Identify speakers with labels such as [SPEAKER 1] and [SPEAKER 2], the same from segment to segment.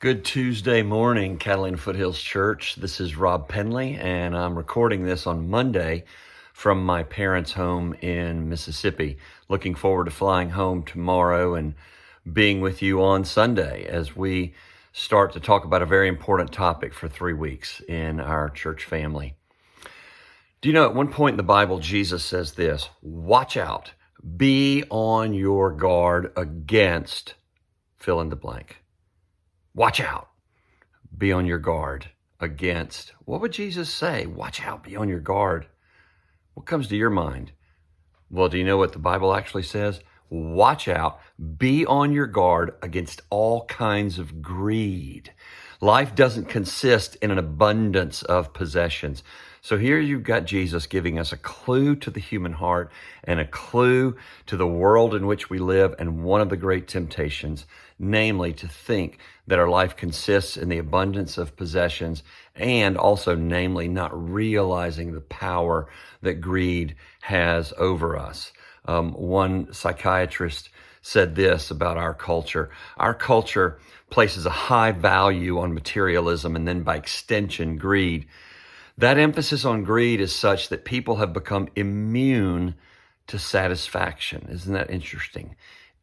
[SPEAKER 1] Good Tuesday morning, Catalina Foothills Church. This is Rob Pendley, and I'm recording this on Monday from my parents' home in Mississippi. Looking forward to flying home tomorrow and being with you on Sunday as we start to talk about a very important topic for 3 weeks in our church family. Do you know at one point in the Bible, Jesus says this: watch out, be on your guard against fill in the blank. Watch out, be on your guard against. What would Jesus say? Watch out, be on your guard. What comes to your mind? Well, do you know what the Bible actually says? Watch out, be on your guard against all kinds of greed. Life doesn't consist in an abundance of possessions. So here you've got Jesus giving us a clue to the human heart and a clue to the world in which we live, and one of the great temptations, namely to think that our life consists in the abundance of possessions, and also namely not realizing the power that greed has over us. One psychiatrist said this about our culture. Our culture places a high value on materialism and then by extension, greed. That emphasis on greed is such that people have become immune to satisfaction. Isn't that interesting?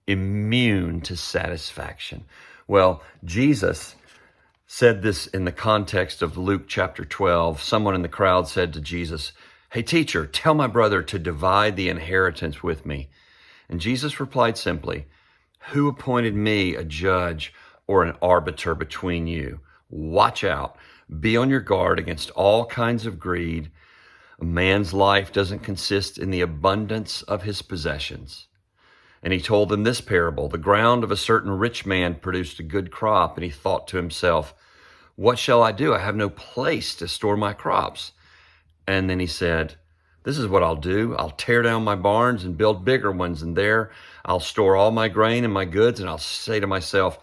[SPEAKER 1] Immune to satisfaction. Well, Jesus said this in the context of Luke chapter 12. Someone in the crowd said to Jesus, "Hey, teacher, tell my brother to divide the inheritance with me." And Jesus replied simply, "Who appointed me a judge or an arbiter between you? Watch out. Be on your guard against all kinds of greed. A man's life doesn't consist in the abundance of his possessions." And he told them this parable: the ground of a certain rich man produced a good crop, and he thought to himself, "What shall I do? I have no place to store my crops." And then he said, "This is what I'll do. I'll tear down my barns and build bigger ones, and there I'll store all my grain and my goods, and I'll say to myself,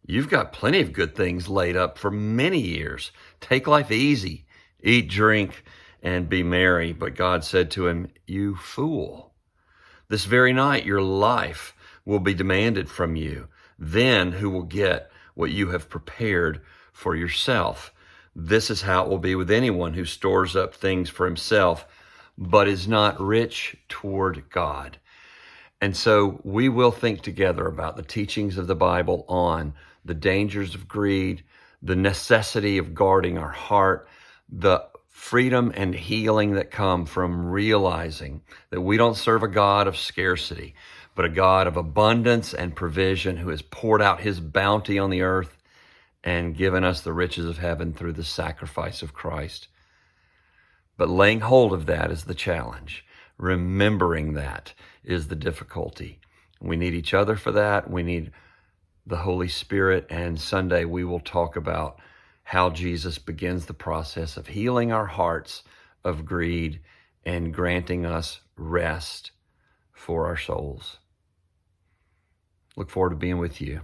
[SPEAKER 1] you've got plenty of good things laid up for many years. Take life easy, eat, drink, and be merry." But God said to him, "You fool. This very night your life will be demanded from you. Then who will get what you have prepared for yourself? This is how it will be with anyone who stores up things for himself, but is not rich toward God." And so we will think together about the teachings of the Bible on the dangers of greed, the necessity of guarding our heart, the freedom and healing that come from realizing that we don't serve a God of scarcity, but a God of abundance and provision who has poured out his bounty on the earth and given us the riches of heaven through the sacrifice of Christ. But laying hold of that is the challenge. Remembering that is the difficulty. We need each other for that. We need the Holy Spirit. And Sunday we will talk about how Jesus begins the process of healing our hearts of greed and granting us rest for our souls. Look forward to being with you.